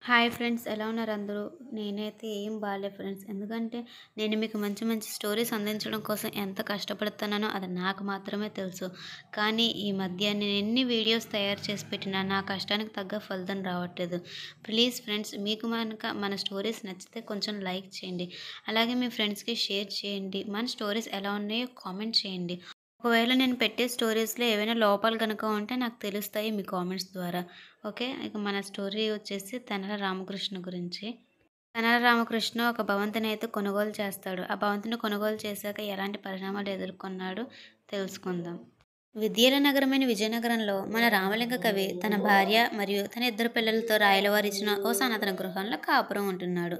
Hi friends, ఎలా ఉన్నారు అందరూ? నేనైతే ఏం బాలే ఫ్రెండ్స్. ఎందుకంటే నేను మీకు మంచి మంచి స్టోరీస్ అందించడం కోసం ఎంత కష్టపడుతున్నానో అది నాకు మాత్రమే తెలుసు. కానీ ఈ మధ్య నేను ఎన్ని వీడియోస్ తయారు చేసి పెట్టినా నా కష్టానికి తగ్గ ఫలితం రావట్లేదు. ప్లీజ్ ఫ్రెండ్స్, మీకు మన స్టోరీస్ నచ్చితే కొంచెం లైక్ చేయండి. అలాగే మీ ఫ్రెండ్స్కి షేర్ చేయండి. మన స్టోరీస్ ఎలా ఉన్నాయో కామెంట్ చేయండి. ఒకవేళ నేను పెట్టే స్టోరీస్‌లో ఏవైనా లోపాలు గనుక ఉంటే నాకు తెలుస్తాయి మీ కామెంట్స్ ద్వారా. ఓకే. ఇక మన స్టోరీ వచ్చేసి తెనాలి రామకృష్ణ గురించి. తెనాలి రామకృష్ణ ఒక భవంతినైతే కొనుగోలు చేస్తాడు. ఆ భవంతిని కొనుగోలు చేశాక ఎలాంటి పరిణామాలు ఎదుర్కొన్నాడో తెలుసుకుందాం. విద్యల నగరమైన విజయనగరంలో మన రామలింగ కవి తన భార్య మరియు తన ఇద్దరు పిల్లలతో రాయలవారిచ్చిన ఓ సనాతన గృహంలో కాపురం ఉంటున్నాడు.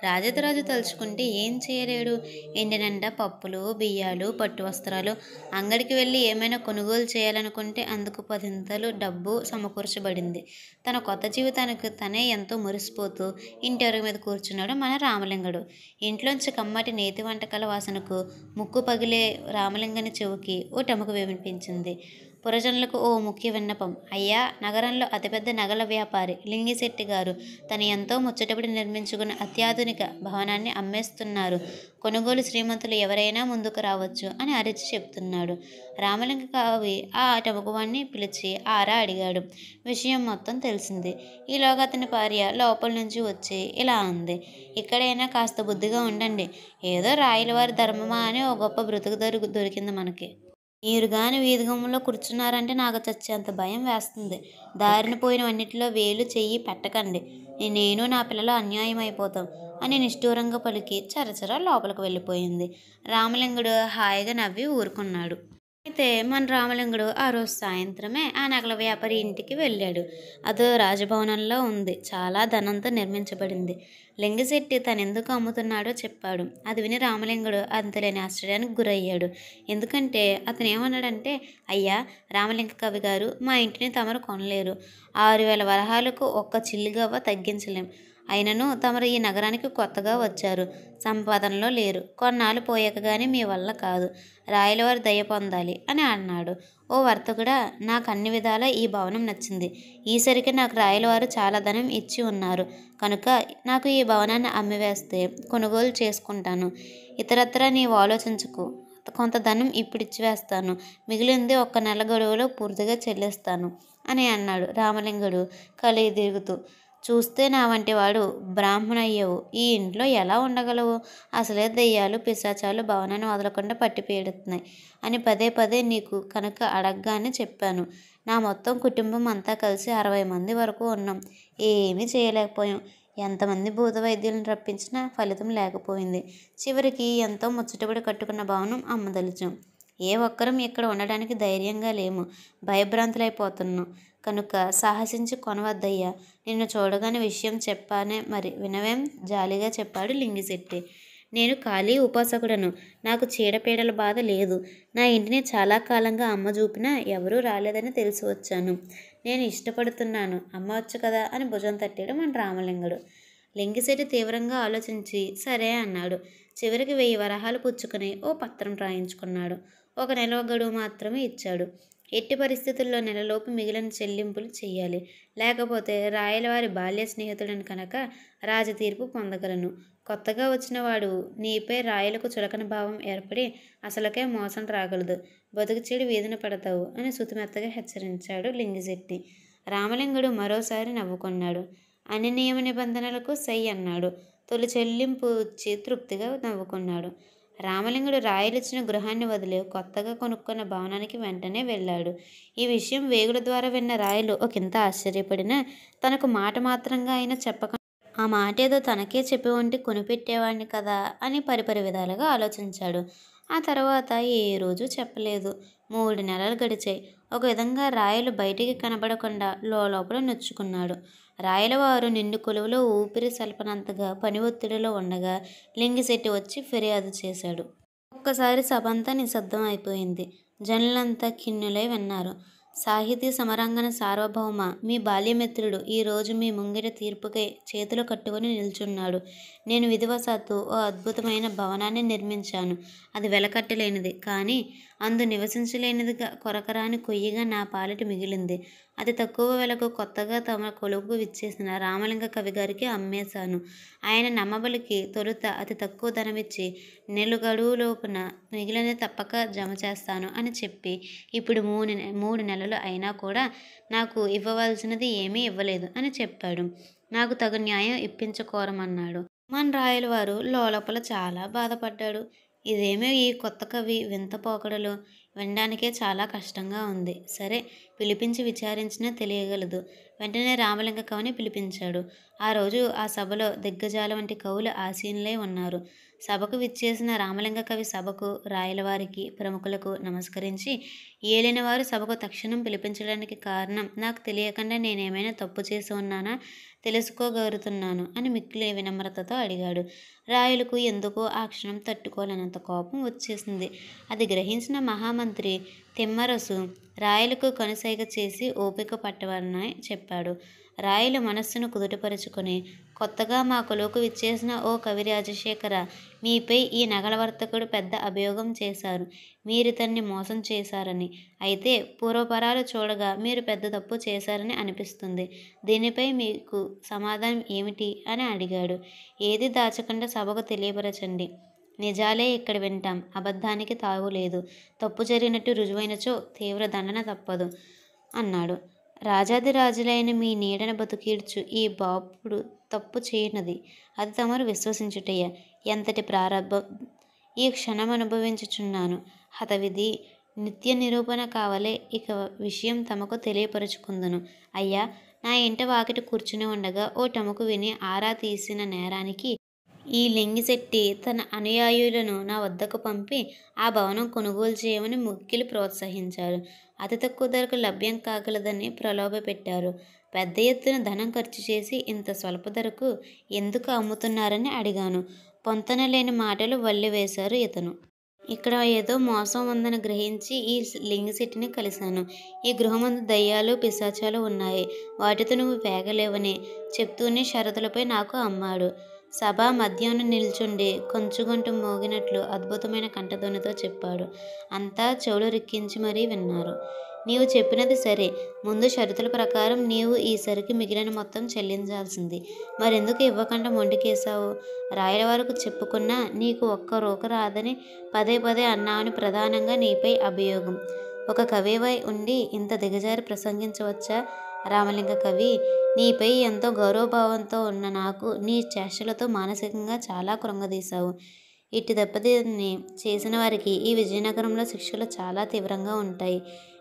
రాజు తలుచుకుంటే ఏం చేయలేడు. ఇంటి నిండా పప్పులు, బియ్యాలు, పట్టు వస్త్రాలు. అంగడికి వెళ్ళి ఏమైనా కొనుగోలు చేయాలనుకుంటే అందుకు పదింతలు డబ్బు సమకూర్చబడింది. తన కొత్త జీవితానికి తనే ఎంతో మురిసిపోతూ ఇంటి అరుగు మీద కూర్చున్నాడు మన రామలింగడు. ఇంట్లోంచి కమ్మటి నేతి వంటకాల వాసనకు ముక్కు పగిలే రామలింగని చెవికి ఓ టముకు వినిపించింది. పురజనులకు ఓ ముఖ్య విన్నపం. అయ్యా, నగరంలో అతిపెద్ద నగల వ్యాపారి లింగిశెట్టి గారు తన ఎంతో ముచ్చటపడి నిర్మించుకున్న అత్యాధునిక భవనాన్ని అమ్మేస్తున్నారు. కొనుగోలు శ్రీమంతులు ఎవరైనా ముందుకు రావచ్చు అని అరిచి చెప్తున్నాడు. రామలింగ కవి ఆ టముకువాణ్ణి పిలిచి ఆరా అడిగాడు. విషయం మొత్తం తెలిసింది. ఈలోగా అతని భార్య లోపల నుంచి వచ్చి ఇలా అంది. ఇక్కడైనా కాస్త బుద్ధిగా ఉండండి. ఏదో రాయలవారి ధర్మమా అని ఓ గొప్ప బ్రతుకు దొరికింది మనకి. మీరు గాని వీధిగుమ్మంలో కూర్చున్నారంటే నాకు చచ్చేంత భయం వేస్తుంది. దారిన పోయినవన్నిటిలో వేలు చెయ్యి పెట్టకండి. నేను నా పిల్లలు అన్యాయం అయిపోతాం అని నిష్ఠూరంగా పలికి చరచర లోపలికి వెళ్ళిపోయింది. రామలింగుడు హాయిగా నవ్వి ఊరుకున్నాడు. అయితే మన రామలింగుడు ఆ రోజు సాయంత్రమే ఆ నగల వ్యాపారి ఇంటికి వెళ్ళాడు. అదో రాజభవనంలో ఉంది. చాలా ధనంతో నిర్మించబడింది. లింగశెట్టి తనెందుకు అమ్ముతున్నాడో చెప్పాడు. అది విని రామలింగుడు అంతులేని ఆశ్చర్యానికి గురయ్యాడు. ఎందుకంటే అతను ఏమన్నాడంటే, అయ్యా రామలింగ కవి గారు, మా ఇంటిని తమరు కొనలేరు. 6,000 వరహాలకు ఒక్క చిల్లిగవ్వ తగ్గించలేం. అయినను తమరు ఈ నగరానికి కొత్తగా వచ్చారు. సంపాదనలో లేరు. కొన్నాళ్ళు పోయాక గానీ మీ వల్ల కాదు. రాయలవారి దయ పొందాలి అని అన్నాడు. ఓ వర్తకుడా, నాకు అన్ని విధాలా ఈ భవనం నచ్చింది. ఈసరికి నాకు రాయలవారు చాలా ధనం ఇచ్చి ఉన్నారు. కనుక నాకు ఈ భవనాన్ని అమ్మివేస్తే కొనుగోలు చేసుకుంటాను. ఇతరత్రా నీవు ఆలోచించకు. కొంత ధనం ఇప్పుడు ఇచ్చివేస్తాను. మిగిలింది ఒక్క నెల గడువులో పూర్తిగా చెల్లిస్తాను అని అన్నాడు. రామలింగుడు కలిగి తిరుగుతూ, చూస్తే నా వంటి వాడు బ్రాహ్మణయ్యవు. ఈ ఇంట్లో ఎలా ఉండగలవు? అసలే దెయ్యాలు పిశాచాలు భవనాన్ని వదలకుండా పట్టి పీడుతున్నాయి అని పదే పదే నీకు కనుక అడగగానే చెప్పాను. నా మొత్తం కుటుంబం అంతా కలిసి 60 మంది వరకు ఉన్నాం. ఏమీ చేయలేకపోయాం. ఎంతమంది భూత వైద్యులను రప్పించినా ఫలితం లేకపోయింది. చివరికి ఎంతో ముచ్చటపడి కట్టుకున్న భవనం అమ్మదలిచాం. ఏ ఒక్కరం ఇక్కడ ఉండడానికి ధైర్యంగా లేము. భయభ్రాంతులైపోతున్నాం. కనుక సాహసించి కొనవద్దయ్యా. నిన్ను చూడగానే విషయం చెప్పానే, మరి వినవేం? జాలిగా చెప్పాడు లింగిశెట్టి. నేను ఖాళీ ఉపాసకుడను. నాకు చీడపీడల బాధ లేదు. నా ఇంటిని చాలా కాలంగా అమ్మ చూపినా ఎవరూ రాలేదని తెలిసి వచ్చాను. నేను ఇష్టపడుతున్నాను. అమ్మవచ్చు కదా అని భుజం తట్టాడు మన రామలింగుడు. లింగిశెట్టి తీవ్రంగా ఆలోచించి సరే అన్నాడు. చివరికి 1000 వరహాలు పుచ్చుకొని ఓ పత్రం రాయించుకున్నాడు. ఒక నెల గడువు మాత్రమే ఇచ్చాడు. ఎట్టి పరిస్థితుల్లో నెలలోపు మిగిలిన చెల్లింపులు చెయ్యాలి. లేకపోతే రాయలవారి బాల్య స్నేహితుడని కనుక రాజతీర్పు పొందగలను. కొత్తగా వచ్చిన వాడు నీపై రాయలకు చులకన భావం ఏర్పడి అసలుకే మోసం రాగలదు. బతుకు చెడు వీధిన పడతావు అని సుతిమెత్తగా హెచ్చరించాడు లింగిశెట్టి. రామలింగుడు మరోసారి నవ్వుకున్నాడు. అన్ని నియమ నిబంధనలకు సై అన్నాడు. తొలి చెల్లింపు ఇచ్చి తృప్తిగా నవ్వుకున్నాడు. రామలింగుడు రాయలిచ్చిన గృహాన్ని వదిలి కొత్తగా కొనుక్కున్న భవనానికి వెంటనే వెళ్ళాడు. ఈ విషయం వేగుల ద్వారా విన్న రాయలు ఒకంత ఆశ్చర్యపడినా తనకు మాట మాత్రంగా అయినా చెప్పక ఆ మాటేదో తనకే చెప్పి ఉంటే కొనిపెట్టేవాడిని కదా అని పరిపరి విధాలుగా ఆలోచించాడు. ఆ తర్వాత ఏ రోజు చెప్పలేదు. 3 నెలలు గడిచాయి. ఒక విధంగా రాయలు బయటికి కనబడకుండా లోపల నొచ్చుకున్నాడు. రాయలవారు నిండు కొలువులో ఊపిరి సల్పనంతగా పని ఒత్తిడిలో ఉండగా లింగిశెట్టి వచ్చి ఫిర్యాదు చేశాడు. ఒక్కసారి సభంతా నిశ్శబ్దం అయిపోయింది. జనులంతా ఖిన్నులై విన్నారు. సాహితీ సమరాంగణ సార్వభౌమ, మీ బాల్యమిత్రుడు ఈరోజు మీ ముంగిట తీర్పుకై చేతులు కట్టుకుని నిల్చున్నాడు. నేను విధివశాత్తు ఓ అద్భుతమైన భవనాన్ని నిర్మించాను. అది వెలకట్టలేనిది. కానీ అందు నివసించలేనిదిగా కొరకరాని కొయ్యిగా నా పాలిట మిగిలింది. అతి తక్కువ వెలకు కొత్తగా తమ కొలువుకు విచ్చేసిన రామలింగ కవి గారికి అమ్మేశాను. ఆయన నమ్మబలికి తొలుత అతి తక్కువ ధనమిచ్చి గడువులోపున మిగిలినది తప్పక జమ చేస్తాను అని చెప్పి ఇప్పుడు 3 నెలలు అయినా కూడా నాకు ఇవ్వవలసినది ఏమీ ఇవ్వలేదు అని చెప్పాడు. నాకు తగు న్యాయం ఇప్పించుకోరమన్నాడు. మన రాయల వారు లోలోపల చాలా బాధపడ్డాడు. ఇదేమో ఈ కొత్త కవి వింత పోకడలు వినడానికే చాలా కష్టంగా ఉంది. సరే, పిలిపించి విచారించినా తెలియగలదు. వెంటనే రామలింగ కవిని పిలిపించాడు. ఆ రోజు ఆ సభలో దిగ్గజాల వంటి కవులు ఆసీనులై ఉన్నారు. సభకు విచ్చేసిన రామలింగ కవి సభకు, రాయలవారికి, ప్రముఖులకు నమస్కరించి, ఏలినవారు సభకు తక్షణం పిలిపించడానికి కారణం నాకు తెలియకుండా నేనేమైనా తప్పు చేసి ఉన్నానా తెలుసుకోగోరుతున్నాను అని మిక్కిలి వినమ్రతతో అడిగాడు. రాయలకు ఎందుకో ఆ క్షణం తట్టుకోలేనంత కోపం వచ్చేసింది. అది గ్రహించిన మహామంత్రి తిమ్మరసు రాయలకు కనుసైగ చేసి ఓపిక పట్టవాలని చెప్పాడు. రాయల మనస్సును కుదుటపరుచుకొని, కొత్తగా మా కొలువుకు విచ్చేసిన ఓ కవి రాజశేఖర, మీపై ఈ నగల వర్తకుడు పెద్ద అభియోగం చేశారు. మీరితన్ని మోసం చేశారని. అయితే పూర్వపరాలు చూడగా మీరు పెద్ద తప్పు చేశారని అనిపిస్తుంది. దీనిపై మీకు సమాధానం ఏమిటి అని అడిగాడు. ఏది దాచకుండా సభకు తెలియపరచండి. నిజాలే ఇక్కడ వింటాం. అబద్ధానికి తావులేదు. తప్పు జరిగినట్టు రుజువైనచో తీవ్ర దండన తప్పదు అన్నాడు. రాజాదిరాజులైన మీ నీడన బతుకీడ్చు ఈ బాపుడు తప్పు చేయనది. అది తమరు విశ్వసించుటయ్య. ఎంతటి ప్రారంభం ఈ క్షణం అనుభవించుచున్నాను. హతవిధి నిత్య నిరూపణ కావలే ఇక విషయం తమకు తెలియపరుచుకుందును. అయ్యా, నా ఇంట వాకిట కూర్చుని ఉండగా ఓ టముకు విని ఆరా తీసిన నేరానికి ఈ లింగిశెట్టి తన అనుయాయులను నా వద్దకు పంపి ఆ భవనం కొనుగోలు చేయమని ముక్కిలి ప్రోత్సహించారు. అతి తక్కువ ధరకు లభ్యం కాగలదని ప్రలోభపెట్టారు. పెద్ద ఎత్తున ధనం ఖర్చు చేసి ఇంత స్వల్ప ధరకు ఎందుకు అమ్ముతున్నారని అడిగాను. పొంతనలేని మాటలు వల్లివేశారు ఇతను. ఇక్కడ ఏదో మోసం ఉందని గ్రహించి ఈ లింగిశెట్టిని కలిశాను. ఈ గృహమందు దయ్యాలు పిశాచాలు ఉన్నాయి. వాటితో నువ్వు వేగలేవని చెప్తూనే షరతులపై నాకు అమ్మాడు. సభా మధ్యాన నిల్చుండి కొంచుగొంతు మోగినట్లు అద్భుతమైన కంఠధ్వనితో చెప్పాడు. అంతా చెవులు రిక్కించి మరీ విన్నారు. నీవు చెప్పినది సరే. ముందు షరతుల ప్రకారం నీవు ఈసరికి మిగిలిన మొత్తం చెల్లించాల్సింది. మరెందుకు ఇవ్వకుండా మొండికేశావు? రాయలవారికి చెప్పుకున్నా నీకు ఒక్క రూక రాదని పదే పదే అన్నావని ప్రధానంగా నీపై అభియోగం. ఒక కవివై ఉండి ఇంత దిగజారి ప్రసంగించవచ్చా? రామలింగ కవి, నీపై ఎంతో గౌరవభావంతో ఉన్న నాకు నీ చేష్టలతో మానసికంగా చాలా కృంగదీశావు. ఇట్టి దెబ్బతిని చేసిన వారికి ఈ విజయనగరంలో శిక్షలు చాలా తీవ్రంగా ఉంటాయి.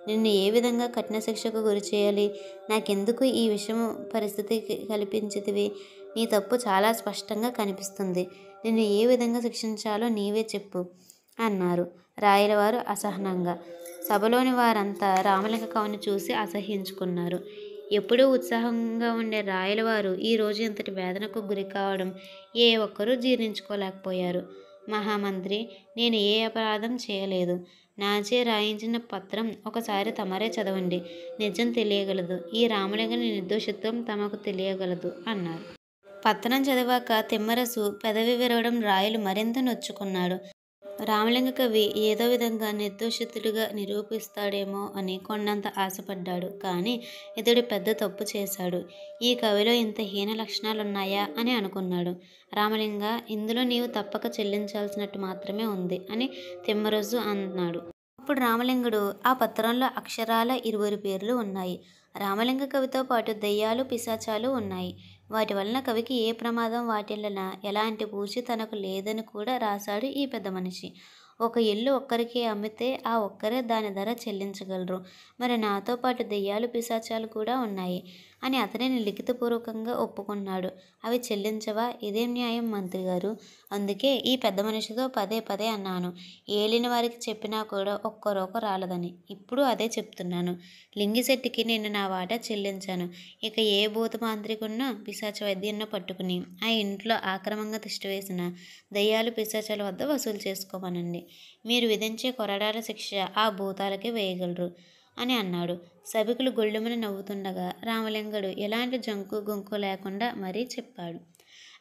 నిన్ను ఏ విధంగా కఠిన శిక్షకు గురి చేయాలి? నాకెందుకు ఈ విషయం పరిస్థితి కల్పించితివి? నీ తప్పు చాలా స్పష్టంగా కనిపిస్తుంది. నిన్ను ఏ విధంగా శిక్షించాలో నీవే చెప్పు అన్నారు రాయలవారు అసహనంగా. సభలోని వారంతా రామలింగ కవిని చూసి అసహ్యించుకున్నారు. ఎప్పుడూ ఉత్సాహంగా ఉండే రాయలవారు ఈరోజు ఇంతటి వేదనకు గురి కావడం ఏ ఒక్కరూ జీర్ణించుకోలేకపోయారు. మహామంత్రి, నేను ఏ అపరాధం చేయలేదు. నాచే రాయించిన పత్రం ఒకసారి తమరే చదవండి. నిజం తెలియగలదు. ఈ రామలింగని నిర్దోషిత్వం తమకు తెలియగలదు అన్నారు. పత్రం చదివాక తిమ్మరసు పెదవి విరవడం రాయలు మరింత నొచ్చుకున్నాడు. రామలింగ కవి ఏదో విధంగా నిర్దోషితుడిగా నిరూపిస్తాడేమో అని కొండంత ఆశపడ్డాడు. కానీ ఇతడు పెద్ద తప్పు చేశాడు. ఈ కవిలో ఇంత హీన లక్షణాలున్నాయా అని అనుకున్నాడు. రామలింగ, ఇందులో నీవు తప్పక చెల్లించాల్సినట్టు మాత్రమే ఉంది అని తిమ్మరసు అన్నాడు. అప్పుడు రామలింగుడు, ఆ పత్రంలో అక్షరాల 20 పేర్లు ఉన్నాయి. రామలింగ కవితో పాటు దెయ్యాలు పిశాచాలు ఉన్నాయి. వాటి వలన కవికి ఏ ప్రమాదం వాటిల్లనా ఎలాంటి పూచి తనకు లేదని కూడా రాశాడు ఈ పెద్ద మనిషి. ఒక ఇల్లు ఒక్కరికే అమ్మితే ఆ ఒక్కరే దాని ధర చెల్లించగలరు. మరి నాతో పాటు దెయ్యాలు పిశాచాలు కూడా ఉన్నాయి అని అతనిని లిఖితపూర్వకంగా ఒప్పుకున్నాడు. అవి చెల్లించవా? ఇదేం న్యాయం మంత్రిగారు? అందుకే ఈ పెద్ద మనిషితో పదే పదే అన్నాను. ఏలిన వారికి చెప్పినా కూడా ఒక్కరోక రాలదని. ఇప్పుడు అదే చెప్తున్నాను. లింగిశెట్టికి నేను నా వాటా చెల్లించాను. ఇక ఏ భూత మాంత్రికున్నో పిశాచ వైద్యున్నో పట్టుకుని ఆ ఇంట్లో ఆక్రమంగా తిష్టవేసిన దయ్యాలు పిశాచాల వద్ద వసూలు చేసుకోమనండి. మీరు విధించే కొరడాల శిక్ష ఆ భూతాలకే వేయగలరు అని అన్నాడు. సభికులు గొళ్ళుమని నవ్వుతుండగా రామలింగుడు ఎలాంటి జంకు గుంకు లేకుండా మరీ చెప్పాడు.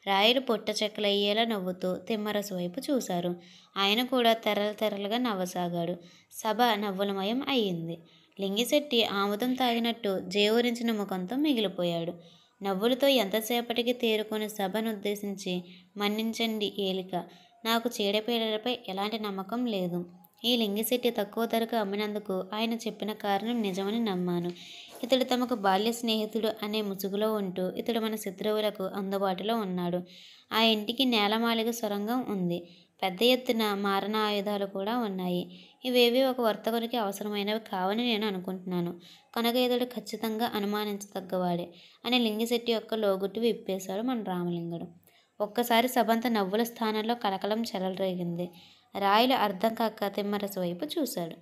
రాయలు పొట్ట చెక్కలయ్యేలా నవ్వుతూ తిమ్మరసు వైపు చూశారు. ఆయన కూడా తెరలు తెరలుగా నవ్వసాగాడు. సభ నవ్వులమయం అయ్యింది. లింగిశెట్టి ఆముదం తాగినట్టు జేవురించిన ముఖంతో మిగిలిపోయాడు. నవ్వులతో ఎంతసేపటికి తేరుకొని సభనుద్దేశించి, మన్నించండి ఏలిక, నాకు చీడపీడలపై ఎలాంటి నమ్మకం లేదు. ఈ లింగిశెట్టి తక్కువ ధరకు అమ్మినందుకు ఆయన చెప్పిన కారణం నిజమని నమ్మాను. ఇతడు తమకు బాల్య స్నేహితుడు అనే ముసుగులో ఉంటూ ఇతడు మన శత్రువులకు అందుబాటులో ఉన్నాడు. ఆ ఇంటికి నేలమాళిగ సొరంగం ఉంది. పెద్ద ఎత్తున మారణ ఆయుధాలు కూడా ఉన్నాయి. ఇవేవి ఒక వర్తకునికి అవసరమైనవి కావని నేను అనుకుంటున్నాను. కనుక ఇతడు ఖచ్చితంగా అనుమానించదగ్గవాడే అని లింగిశెట్టి యొక్క లోగుట్టు విప్పేశాడు మన రామలింగుడు. ఒక్కసారి సభంతా నవ్వుల స్థానంలో కలకలం చెలరేగింది. రాయలు అర్థం కాక తిమ్మరసు వైపు చూశాడు.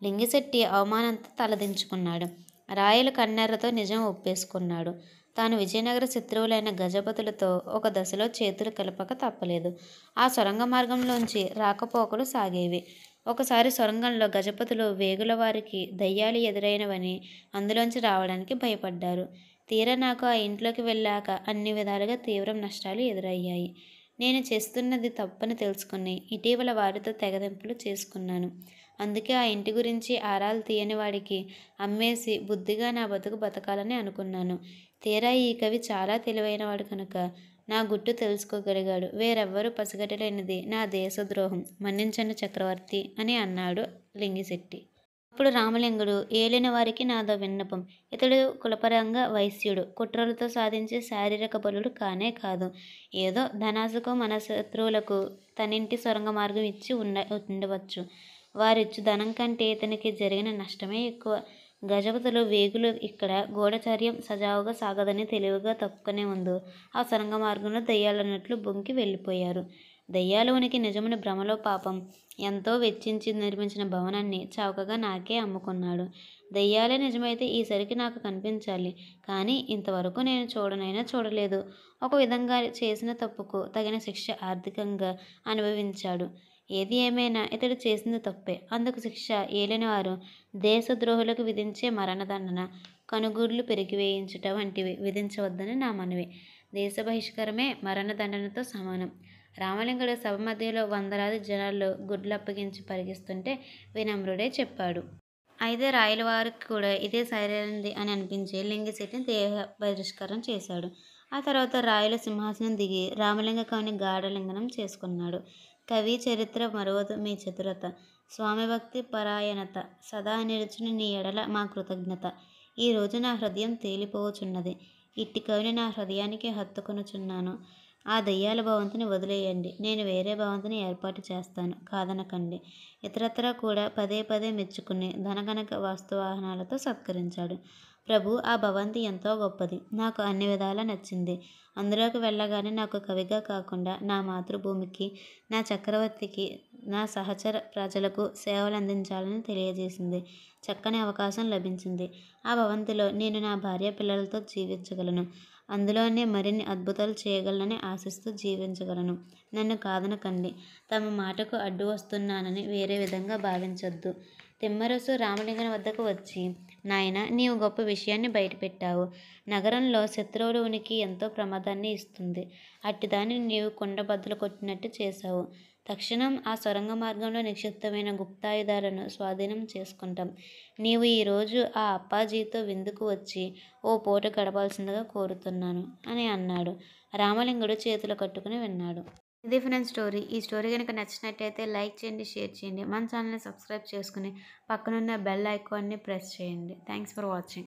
లింగిశెట్టి అవమానంతో తలదించుకున్నాడు. రాయలు కన్నెర్రతో నిజం ఒప్పేసుకున్నాడు. తాను విజయనగర శత్రువులైన గజపతులతో ఒక దశలో చేతులు కలపక తప్పలేదు. ఆ సొరంగ మార్గంలోంచి రాకపోకలు సాగేవి. ఒకసారి సొరంగంలో గజపతులు వేగుల వారికి దయ్యాలు ఎదురైనవని అందులోంచి రావడానికి భయపడ్డారు. తీరా నాకు ఆ ఇంట్లోకి వెళ్ళాక అన్ని విధాలుగా తీవ్ర నష్టాలు ఎదురయ్యాయి. నేను చేస్తున్నది తప్పని తెలుసుకుని ఇటీవల వారితో తెగదెంపులు చేసుకున్నాను. అందుకే ఆ ఇంటి గురించి ఆరాలు తీయని వాడికి అమ్మేసి బుద్ధిగా నా బతుకు బతకాలని అనుకున్నాను. తీరా ఈ కవి చాలా తెలివైనవాడు కనుక నా గుట్టు తెలుసుకోగలిగాడు. వేరెవ్వరూ పసిగట్టలేనిది నా దేశద్రోహం. మన్నించండి చక్రవర్తి అని అన్నాడు లింగిశెట్టి. అప్పుడు రామలింగుడు, ఏలిన వారికి నాదో విన్నపం. ఇతడు కులపరంగా వైశ్యుడు. కుట్రలతో సాధించే శారీరక బలుడు కానే కాదు. ఏదో ధనాశకు మన శత్రువులకు తనింటి సొరంగ మార్గం ఇచ్చి ఉండవచ్చు. వారిచ్చు ధనం కంటే ఇతనికి జరిగిన నష్టమే ఎక్కువ. గజపతులు వేగులు ఇక్కడ గూఢచర్యం సజావుగా సాగదని తెలివిగా తప్పుకునే ముందు ఆ సొరంగ మార్గంలో దయ్యాలన్నట్లు బొంకి వెళ్ళిపోయారు. దయ్యాలోనికి నిజముని భ్రమలో పాపం ఎంతో వెచ్చించి నిర్మించిన భవనాన్ని చౌకగా నాకే అమ్ముకున్నాడు. దయ్యాలే నిజమైతే ఈసరికి నాకు కనిపించాలి. కానీ ఇంతవరకు నేను చూడనైనా చూడలేదు. ఒక విధంగా చేసిన తప్పుకు తగిన శిక్ష ఆర్థికంగా అనుభవించాడు. ఏది ఏమైనా ఇతడు చేసింది తప్పే. అందుకు శిక్ష ఏలినవారు దేశద్రోహులకు విధించే మరణదండన, కనుగూడ్లు పెరిగివేయించుట వంటివి విధించవద్దని నా మనవి. దేశ బహిష్కరమే మరణదండనతో సమానం. రామలింగుడు సభ మధ్యలో వందలాది జనాల్లో గుడ్లప్పగించి పరిగిస్తుంటే వినమ్రుడే చెప్పాడు. అయితే రాయల వారికి కూడా ఇదే సరైనది అని అనిపించి లింగిశెట్టిని దేహ బహిష్కరణ చేశాడు. ఆ తర్వాత రాయల సింహాసనం దిగి రామలింగ కవిని గాఢలింగనం చేసుకున్నాడు. కవి చరిత్ర మరువదు మీ చతురత, స్వామి భక్తి పరాయణత, సదా నిలుచుని నీ ఎడల మా కృతజ్ఞత. ఈరోజు నా హృదయం తేలిపోవచున్నది. ఇట్టి కవిని నా హృదయానికి హత్తుకొనుచున్నాను. ఆ దయ్యాల భవంతిని వదిలేయండి. నేను వేరే భవంతిని ఏర్పాటు చేస్తాను, కాదనకండి. ఇతరత్రా కూడా పదే పదే మెచ్చుకుని ధనగనక వాస్తువాహనాలతో సత్కరించాడు. ప్రభు, ఆ భవంతి ఎంతో గొప్పది. నాకు అన్ని విధాలా నచ్చింది. అందులోకి వెళ్ళగానే నాకు కవిగా కాకుండా నా మాతృభూమికి, నా చక్రవర్తికి, నా సహచర ప్రజలకు సేవలు అందించాలని తెలియజేసింది. చక్కని అవకాశం లభించింది. ఆ భవంతిలో నేను నా భార్య పిల్లలతో జీవించగలను. అందులోనే మరిన్ని అద్భుతాలు చేయగలనని ఆశిస్తూ జీవించగలను. నన్ను కాదనకండి. తమ మాటకు అడ్డు వస్తున్నానని వేరే విధంగా భావించొద్దు. తిమ్మరసు రామలింగం వద్దకు వచ్చి, నాయన, నీవు గొప్ప విషయాన్ని బయటపెట్టావు. నగరంలో శత్రువుల ఉనికి ఎంతో ప్రమాదాన్ని ఇస్తుంది. అట్టిదాన్ని నీవు కుండబద్దలు కొట్టినట్టు చేశావు. తక్షణం ఆ సొరంగ మార్గంలో నిక్షిప్తమైన గుప్తాయుధాలను స్వాధీనం చేసుకుంటాం. నీవు ఈరోజు ఆ అప్పాజీతో విందుకు వచ్చి ఓ పూట గడపాల్సిందిగా కోరుతున్నాను అని అన్నాడు. రామలింగుడు చేతులు కట్టుకుని విన్నాడు. ఇది ఫ్రెండ్స్ స్టోరీ. ఈ స్టోరీ కనుక నచ్చినట్టయితే లైక్ చేయండి, షేర్ చేయండి. మన ఛానల్ని సబ్స్క్రైబ్ చేసుకుని పక్కనున్న బెల్ ఐకాన్ని ప్రెస్ చేయండి. Thanks for watching.